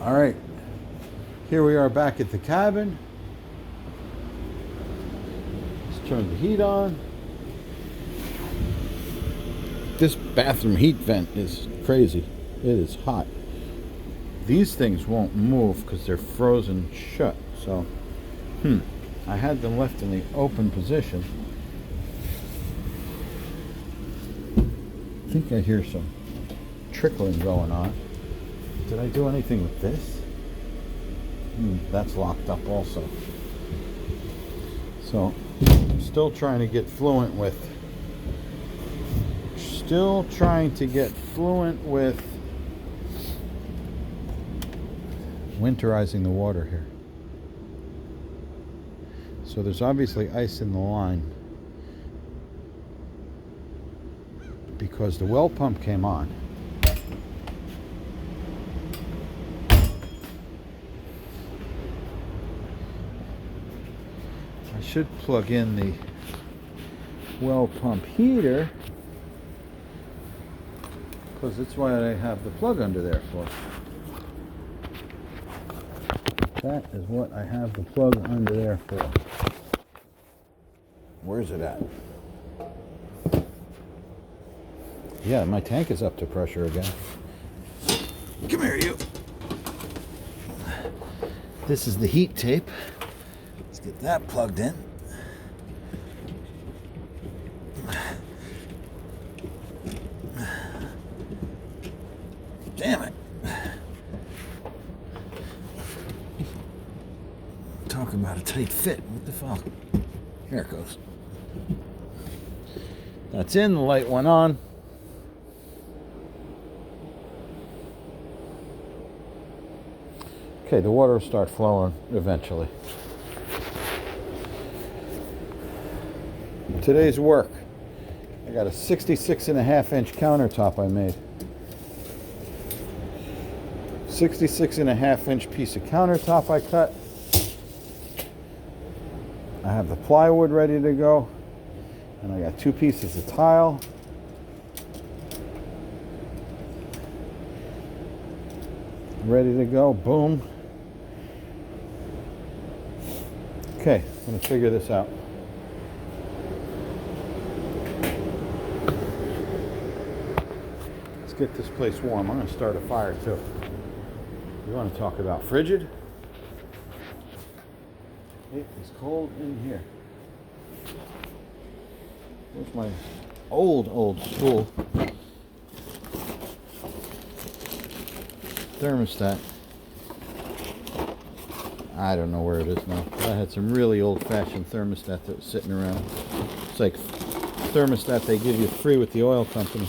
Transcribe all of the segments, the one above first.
All right, here we are back at the cabin. Let's turn the heat on. This bathroom heat vent is crazy. It is hot. These things won't move because they're frozen shut. So, I had them left in the open position. I think I hear some trickling going on. Did I do anything with this? That's locked up also. So, I'm still trying to get fluent with winterizing the water here. So there's obviously ice in the line because the well pump came on. I should plug in the well pump heater because that's what I have the plug under there for. That is what I have the plug under there for. Where's it at? Yeah, my tank is up to pressure again. Come here, you. This is the heat tape. Let's get that plugged in. Damn it. Talking about a tight fit. What the fuck? Here it goes. That's in. The light went on. Okay, the water will start flowing eventually. Today's work. I got a 66.5-inch countertop I made. 66.5-inch piece of countertop I cut. I have the plywood ready to go. And I got 2 pieces of tile. Ready to go. Boom. Okay, I'm going to figure this out. Let's get this place warm. I'm going to start a fire too. You want to talk about frigid? It is cold in here. Where's my old school thermostat? I don't know where it is now. I had some really old-fashioned thermostat that was sitting around. It's like thermostat they give you free with the oil company.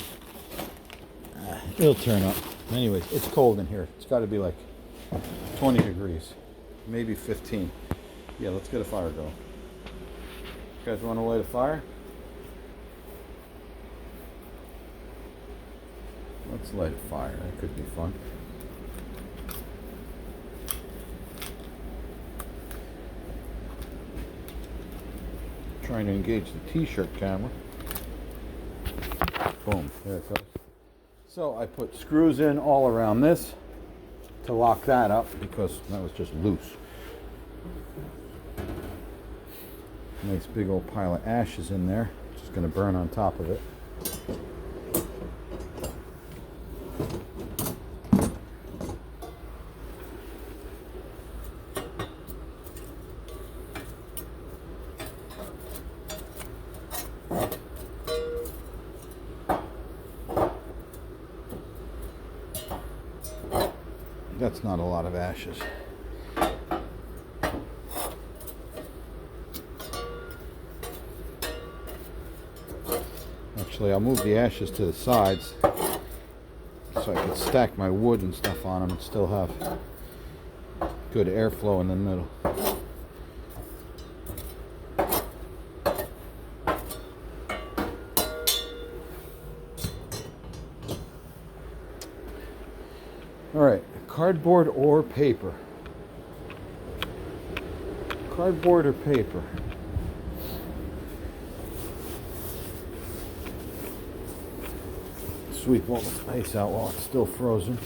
It'll turn up. Anyways, it's cold in here. It's got to be like 20 degrees, maybe 15. Yeah, let's get a fire going. You guys want to light a fire? Let's light a fire. That could be fun. Trying to engage the t-shirt camera. Boom, there it goes. So I put screws in all around this to lock that up because that was just loose. Nice big old pile of ashes in there. Just going to burn on top of it. That's not a lot of ashes. Actually, I'll move the ashes to the sides so I can stack my wood and stuff on them and still have good airflow in the middle. All right, cardboard or paper? Cardboard or paper? Sweep all the ice out while it's still frozen.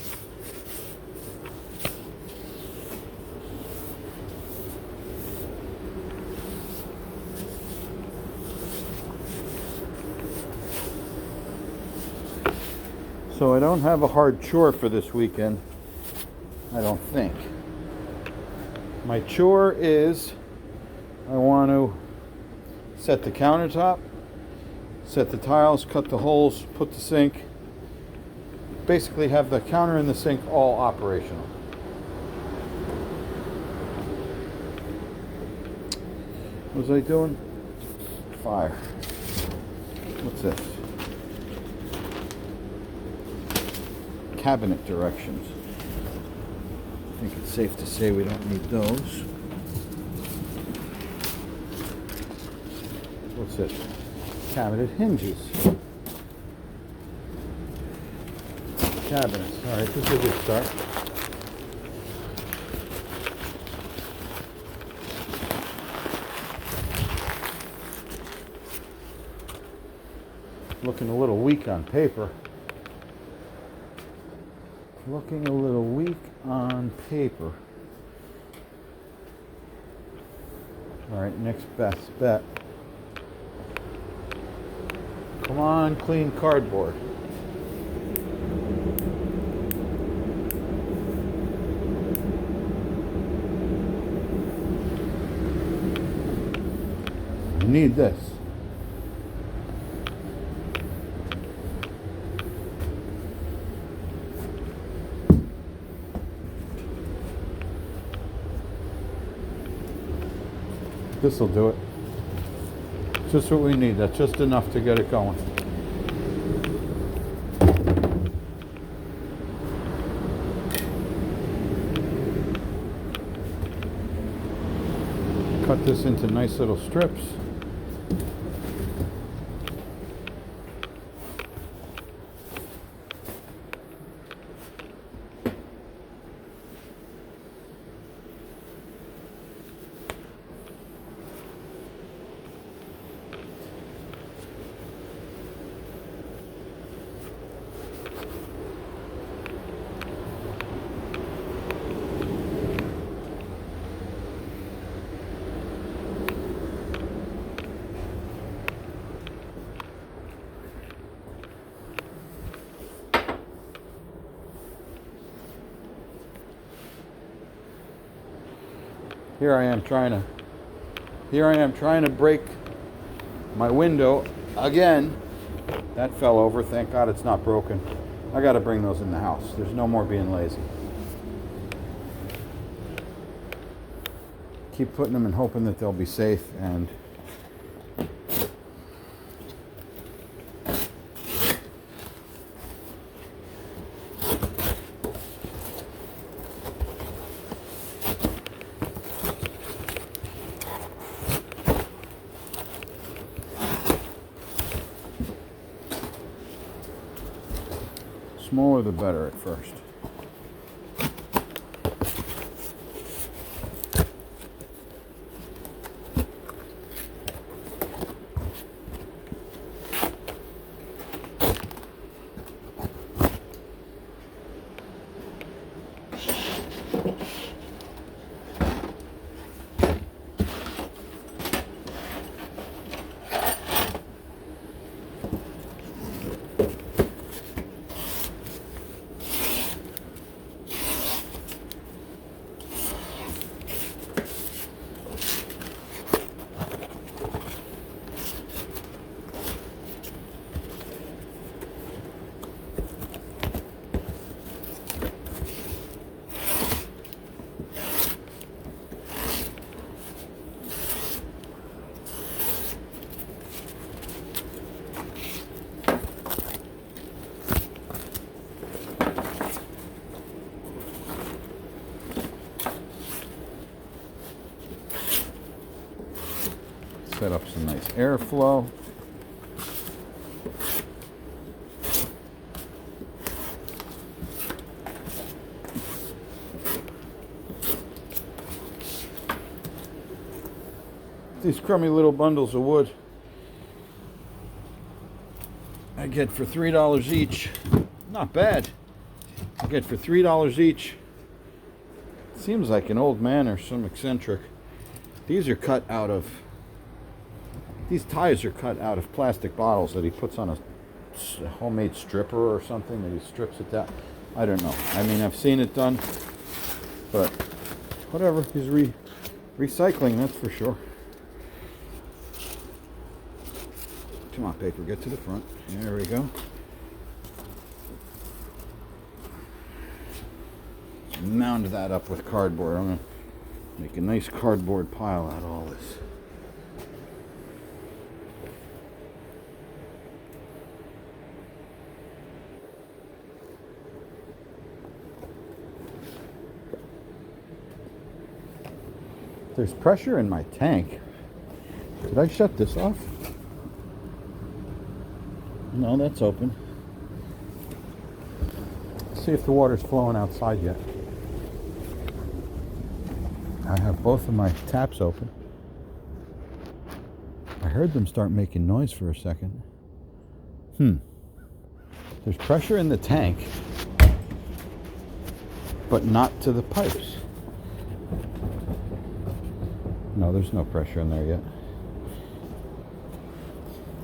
So I don't have a hard chore for this weekend, I don't think. My chore is I want to set the countertop, set the tiles, cut the holes, put the sink, basically have the counter and the sink all operational. What was I doing? Fire. What's this? Cabinet directions. I think it's safe to say we don't need those. What's this? Cabinet hinges. Cabinets. Alright, this is a good start. Looking a little weak on paper. Looking a little weak on paper. Alright, next best bet. Come on, clean cardboard. I need this. This'll do it. Just what we need. That's just enough to get it going. Cut this into nice little strips. Here I am trying to break my window again. That fell over. Thank God it's not broken. I got to bring those in the house. There's no more being lazy. Keep putting them and hoping that they'll be safe, and smaller the better at first. Set up some nice airflow. These crummy little bundles of wood I get for $3 each. Not bad. I get for $3 each. Seems like an old man or some eccentric. These are cut out of, these ties are cut out of plastic bottles that he puts on a homemade stripper or something that he strips it down. I don't know. I mean, I've seen it done, but whatever. He's recycling, that's for sure. Come on, paper, get to the front. There we go. Mound that up with cardboard. I'm going to make a nice cardboard pile out of all this. There's pressure in my tank. Did I shut this off? No, that's open. Let's see if the water's flowing outside yet. I have both of my taps open. I heard them start making noise for a second. There's pressure in the tank, but not to the pipes. No, there's no pressure in there yet.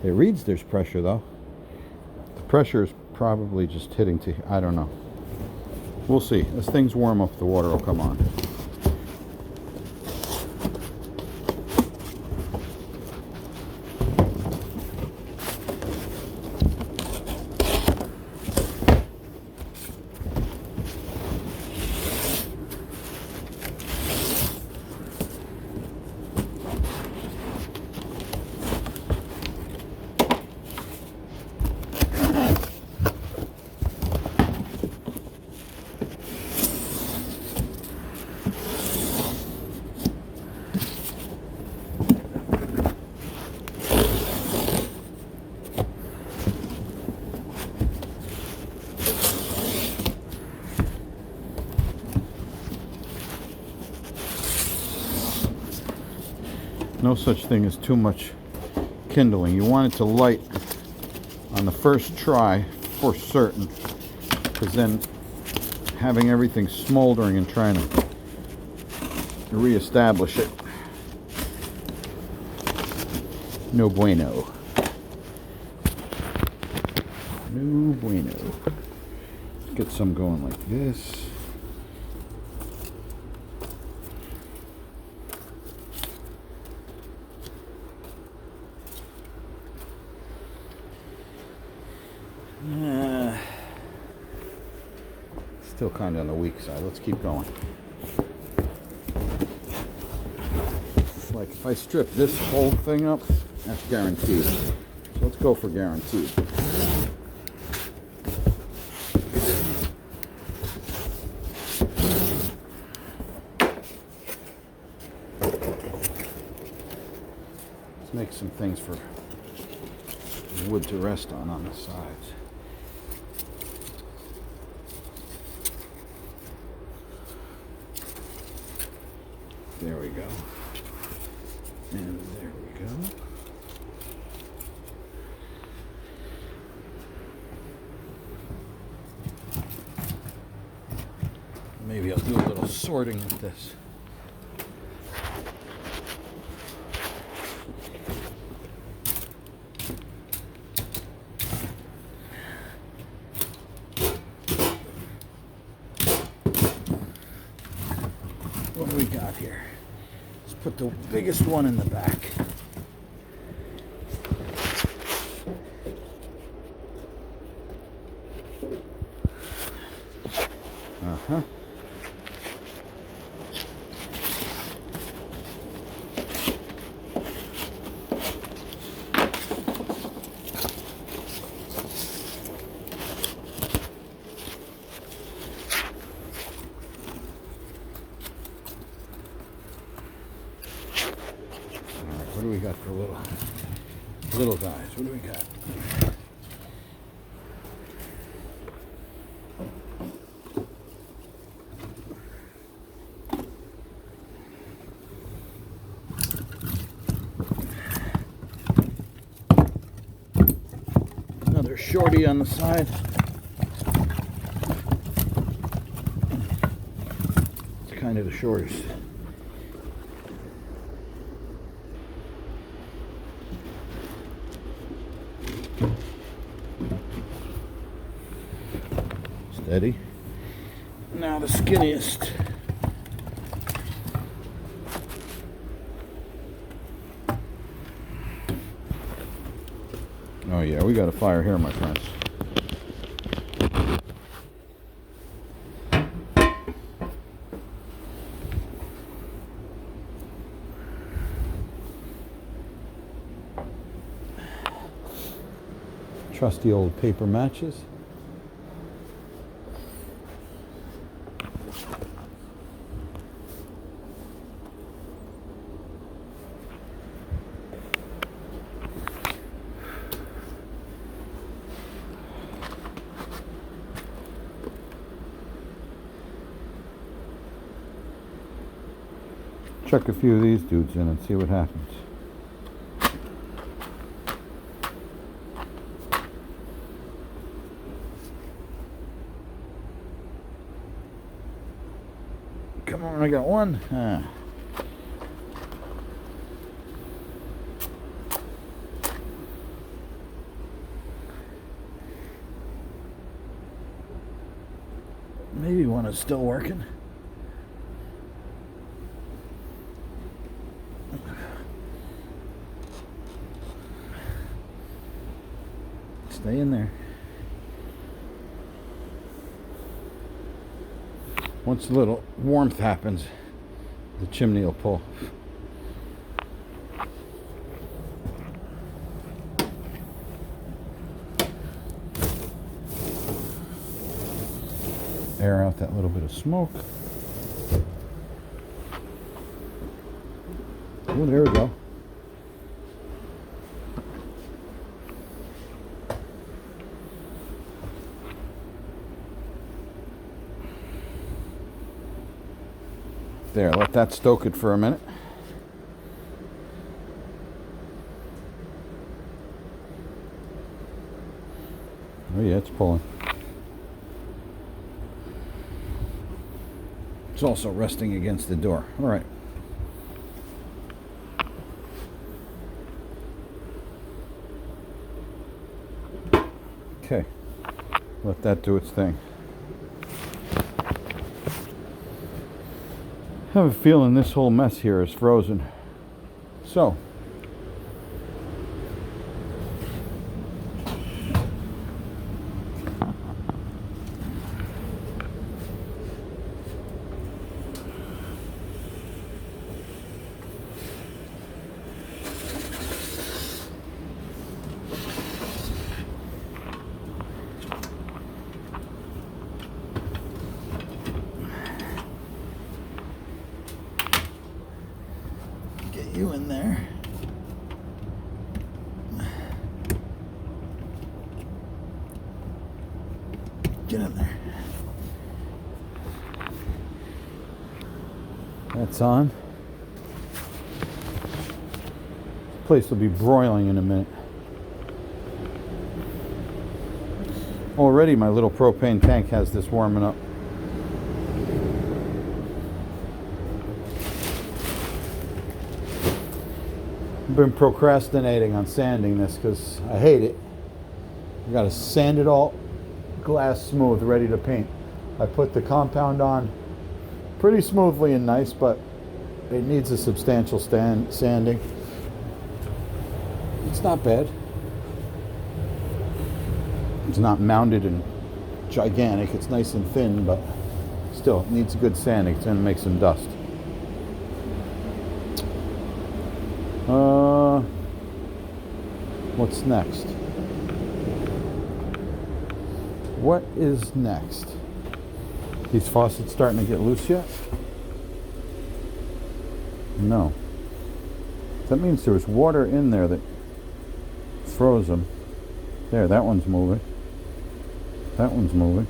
It reads there's pressure though. The pressure is probably just hitting to, I don't know. We'll see. As things warm up, the water will come on. No such thing as too much kindling. You want it to light on the first try for certain, because then having everything smoldering and trying to reestablish it, no bueno. No bueno. Get some going like this. Still kind of on the weak side. Let's keep going. Like if I strip this whole thing up, that's guaranteed. So let's go for guaranteed. Let's make some things for wood to rest on the sides. There we go. And there we go. Maybe I'll do a little sorting with this. What do we got here? Let's put the biggest one in the back. Uh-huh. What do we got for little guys? What do we got? Another shorty on the side. It's kind of the shortest. Eddie. Now the skinniest. Oh yeah, we got a fire here, my friends. Trusty old paper matches. Chuck a few of these dudes in and see what happens. Come on, I got one. Maybe one is still working. Stay in there. Once a little warmth happens, the chimney will pull. Air out that little bit of smoke. Oh, there we go. There, let that stoke it for a minute. Oh yeah, it's pulling. It's also resting against the door. All right. Okay. Let that do its thing. I have a feeling this whole mess here is frozen. So, you in there. Get in there. That's on. This place will be broiling in a minute. Already my little propane tank has this warming up. I've been procrastinating on sanding this because I hate it. You gotta sand it all glass smooth, ready to paint. I put the compound on pretty smoothly and nice, but it needs a substantial sanding. It's not bad. It's not mounded and gigantic. It's nice and thin, but still, it needs good sanding. It's gonna make some dust. What's next? What is next? These faucets starting to get loose yet? No. That means there was water in there that froze them. There, that one's moving. That one's moving.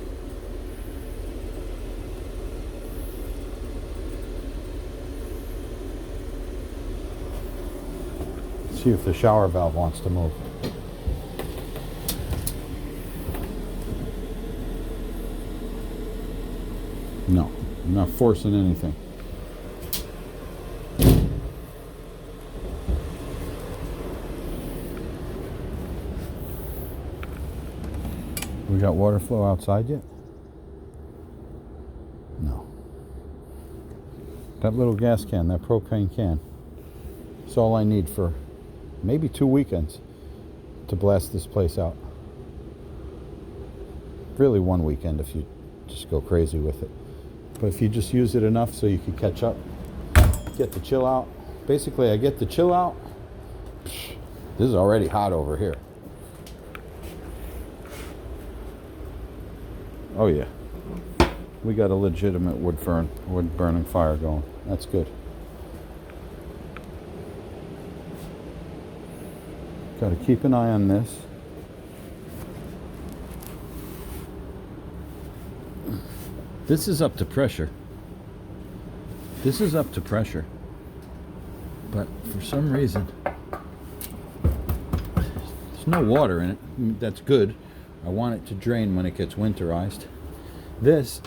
See if the shower valve wants to move. No, I'm not forcing anything. We got water flow outside yet? That little gas can, that propane can. It's all I need for maybe 2 weekends to blast this place out. Really 1 weekend if you just go crazy with it. But if you just use it enough so you can catch up, get the chill out. Basically, I get the chill out. This is already hot over here. Oh yeah. We got a legitimate wood burning fire going. That's good. Got to keep an eye on this. This is up to pressure. This is up to pressure. But for some reason, there's no water in it. That's good. I want it to drain when it gets winterized. This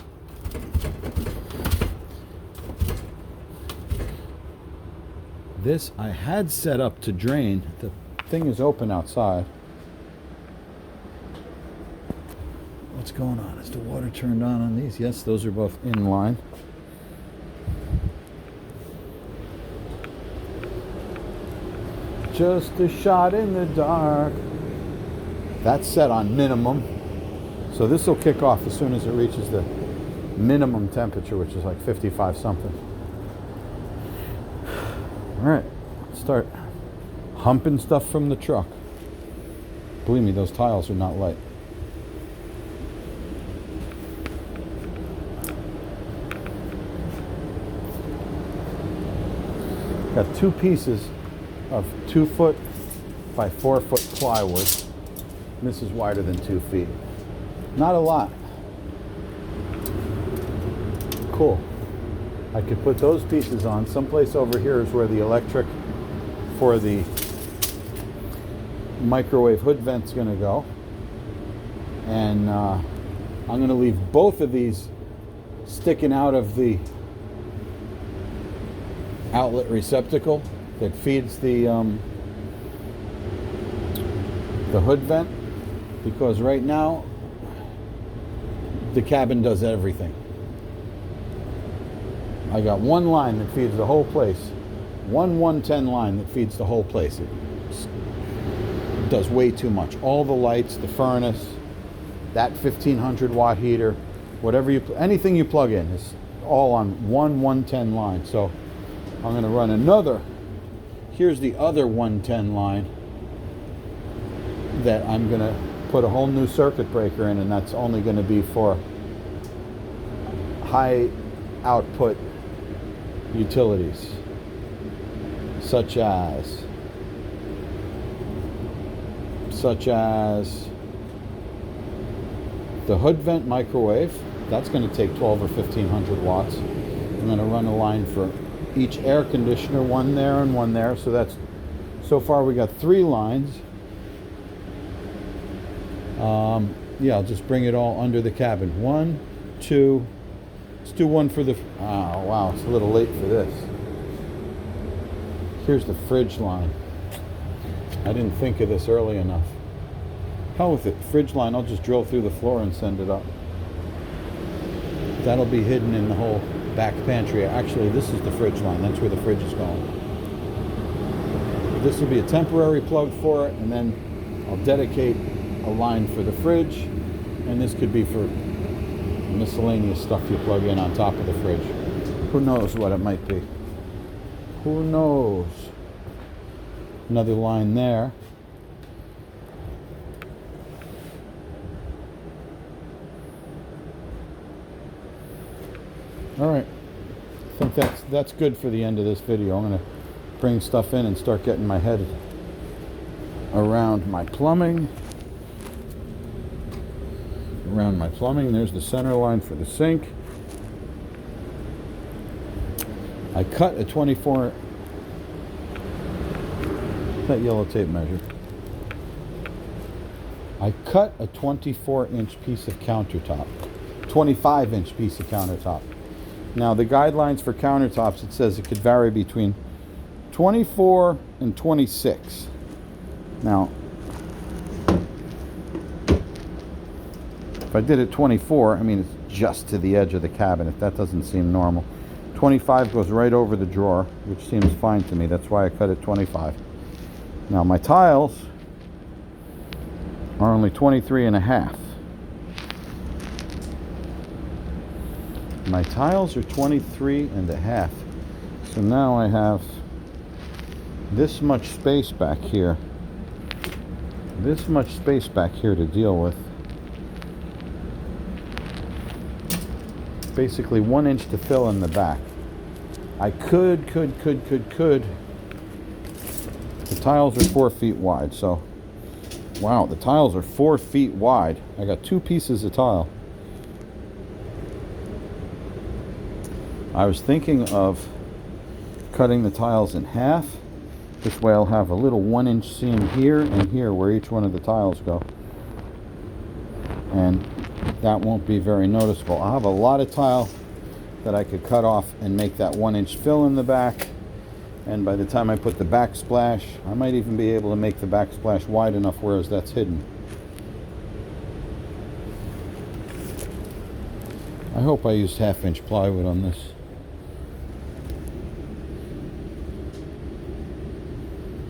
I had set up to drain. The thing is open outside. What's going on? Is the water turned on these? Yes, those are both in line. Just a shot in the dark. That's set on minimum. So this will kick off as soon as it reaches the minimum temperature, which is like 55 something. All right, let's start humping stuff from the truck. Believe me, those tiles are not light. Got 2 pieces of 2 foot by 4 foot plywood. This is wider than 2 feet. Not a lot. Cool. I could put those pieces on. Someplace over here is where the electric for the microwave hood vent's going to go. And I'm going to leave both of these sticking out of the outlet receptacle that feeds the hood vent, because right now the cabin does everything. I got one line that feeds the whole place. One 110 line that feeds the whole place. It does way too much. All the lights, the furnace, that 1500 watt heater, whatever anything you plug in is all on one 110 line. So I'm going to run another. Here's the other 110 line that I'm going to put a whole new circuit breaker in, and that's only going to be for high output utilities, such as the hood vent microwave. That's going to take 12 or 1500 watts. I'm going to run a line for each air conditioner, one there and one there. So that's, so far we got 3 lines. Yeah, I'll just bring it all under the cabin. 1, 2. Let's do one for the, oh wow, it's a little late for this. Here's the fridge line. I didn't think of this early enough. Hell with it, fridge line, I'll just drill through the floor and send it up. That'll be hidden in the whole back pantry. Actually, this is the fridge line. That's where the fridge is going. This will be a temporary plug for it, and then I'll dedicate a line for the fridge, and this could be for miscellaneous stuff you plug in on top of the fridge. Who knows what it might be? Who knows? Another line there. All right, I think that's good for the end of this video. I'm going to bring stuff in and start getting my head around my plumbing. There's the center line for the sink. I cut a 24, that yellow tape measure. I cut a 24-inch piece of countertop, 25-inch piece of countertop. Now the guidelines for countertops, it says it could vary between 24 and 26. Now, if I did it 24, I mean, it's just to the edge of the cabinet. That doesn't seem normal. 25 goes right over the drawer, which seems fine to me. That's why I cut it 25. Now my tiles are only 23 and a half. My tiles are 23 and a half. So now I have this much space back here. This much space back here to deal with. Basically 1 inch to fill in the back. I could. The tiles are 4 feet wide, so wow, the tiles are 4 feet wide. I got 2 pieces of tile. I was thinking of cutting the tiles in half. This way I'll have a little 1 inch seam here and here where each one of the tiles go. And that won't be very noticeable. I'll have a lot of tile that I could cut off and make that 1 inch fill in the back. And by the time I put the backsplash, I might even be able to make the backsplash wide enough whereas that's hidden. I hope I used 1/2 inch plywood on this.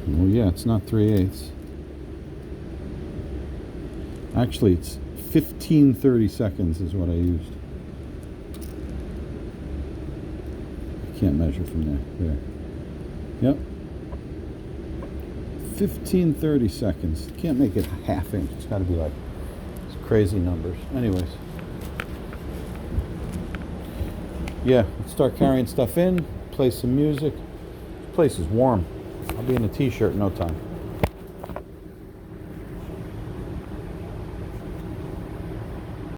Well, yeah, it's not 3/8. Actually, it's 15 30-seconds is what I used. I can't measure from there. There. Yep. 15 30-seconds. Can't make it 1/2 inch. It's got to be like crazy numbers. Anyways. Yeah, let's start carrying stuff in, play some music. This place is warm. I'll be in a t-shirt in no time.